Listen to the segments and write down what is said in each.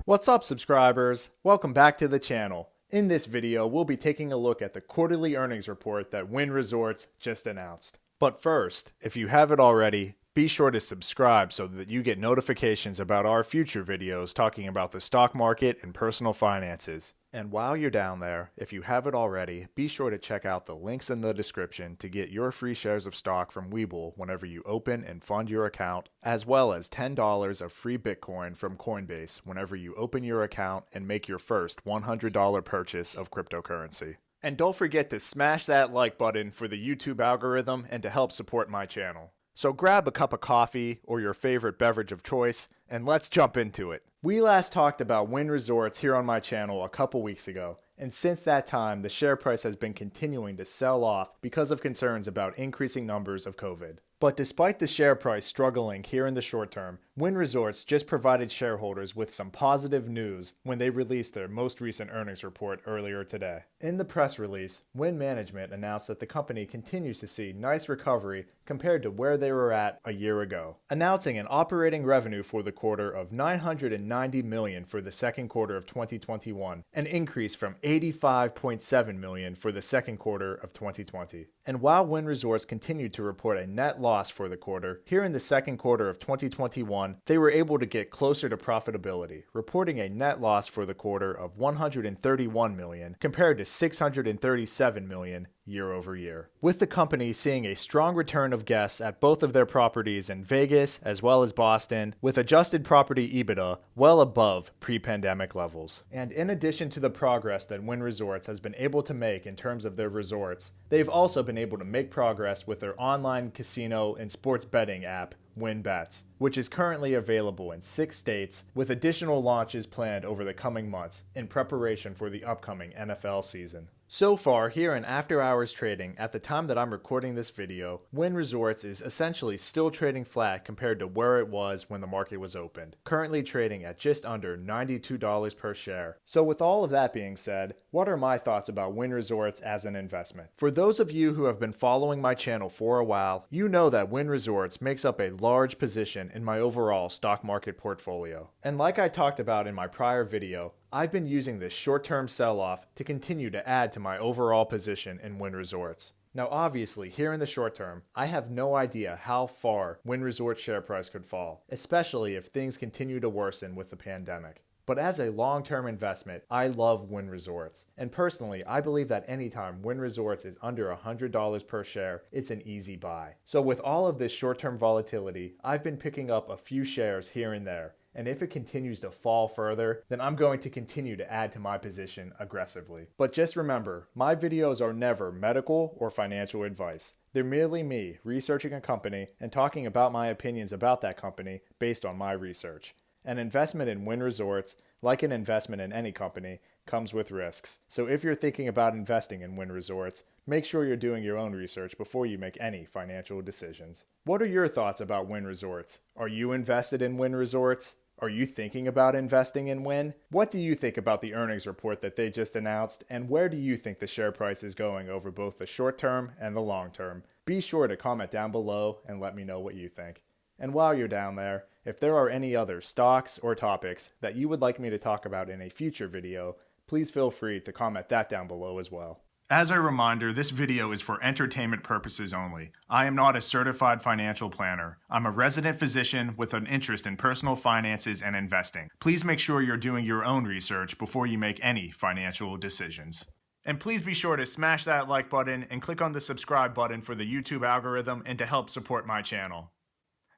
What's up, subscribers? Welcome back to the channel. In this video, we'll be taking a look at the quarterly earnings report that Wynn Resorts just announced. But first, if you haven't already, be sure to subscribe so that you get notifications about our future videos talking about the stock market and personal finances. And while you're down there, if you haven't already, be sure to check out the links in the description to get your free shares of stock from Webull whenever you open and fund your account, as well as $10 of free Bitcoin from Coinbase whenever you open your account and make your first $100 purchase of cryptocurrency. And don't forget to smash that like button for the YouTube algorithm and to help support my channel. So grab a cup of coffee or your favorite beverage of choice, and let's jump into it. We last talked about Wynn Resorts here on my channel a couple weeks ago, and since that time, the share price has been continuing to sell off because of concerns about increasing numbers of COVID. But despite the share price struggling here in the short term, Wynn Resorts just provided shareholders with some positive news when they released their most recent earnings report earlier today. In the press release, Wynn management announced that the company continues to see nice recovery compared to where they were at a year ago, announcing an operating revenue for the quarter of $990 million for the second quarter of 2021, an increase from $85.7 million for the second quarter of 2020. And while Wynn Resorts continued to report a net loss for the quarter, here in the second quarter of 2021, they were able to get closer to profitability, reporting a net loss for the quarter of $131 million compared to $637 million year over year, with the company seeing a strong return of guests at both of their properties in Vegas as well as Boston, with adjusted property EBITDA well above pre-pandemic levels. And in addition to the progress that Wynn Resorts has been able to make in terms of their resorts, they've also been able to make progress with their online casino and sports betting app, Wynn Bets, which is currently available in 6 states, with additional launches planned over the coming months in preparation for the upcoming NFL season. So far, here in after hours trading, at the time that I'm recording this video, Wynn Resorts is essentially still trading flat compared to where it was when the market was opened, currently trading at just under $92 per share. So with all of that being said, what are my thoughts about Wynn Resorts as an investment? For those of you who have been following my channel for a while, you know that Wynn Resorts makes up a large position in my overall stock market portfolio. And like I talked about in my prior video, I've been using this short-term sell-off to continue to add to my overall position in Wynn Resorts. Now obviously, here in the short term, I have no idea how far Wynn Resorts share price could fall, especially if things continue to worsen with the pandemic. But as a long-term investment, I love Wynn Resorts. And personally, I believe that anytime Wynn Resorts is under $100 per share, it's an easy buy. So with all of this short-term volatility, I've been picking up a few shares here and there. And if it continues to fall further, then I'm going to continue to add to my position aggressively. But just remember, my videos are never medical or financial advice. They're merely me researching a company and talking about my opinions about that company based on my research. An investment in Wynn Resorts, like an investment in any company, comes with risks. So if you're thinking about investing in Wynn Resorts, make sure you're doing your own research before you make any financial decisions. What are your thoughts about Wynn Resorts? Are you invested in Wynn Resorts? Are you thinking about investing in Wynn? What do you think about the earnings report that they just announced, and where do you think the share price is going over both the short term and the long term? Be sure to comment down below and let me know what you think. And while you're down there, if there are any other stocks or topics that you would like me to talk about in a future video, please feel free to comment that down below as well. As a reminder, this video is for entertainment purposes only. I am not a certified financial planner. I'm a resident physician with an interest in personal finances and investing. Please make sure you're doing your own research before you make any financial decisions. And please be sure to smash that like button and click on the subscribe button for the YouTube algorithm and to help support my channel.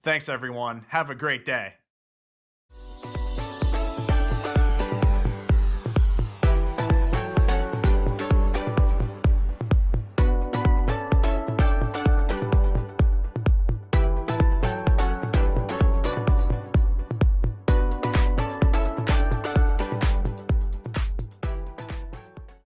Thanks everyone. Have a great day.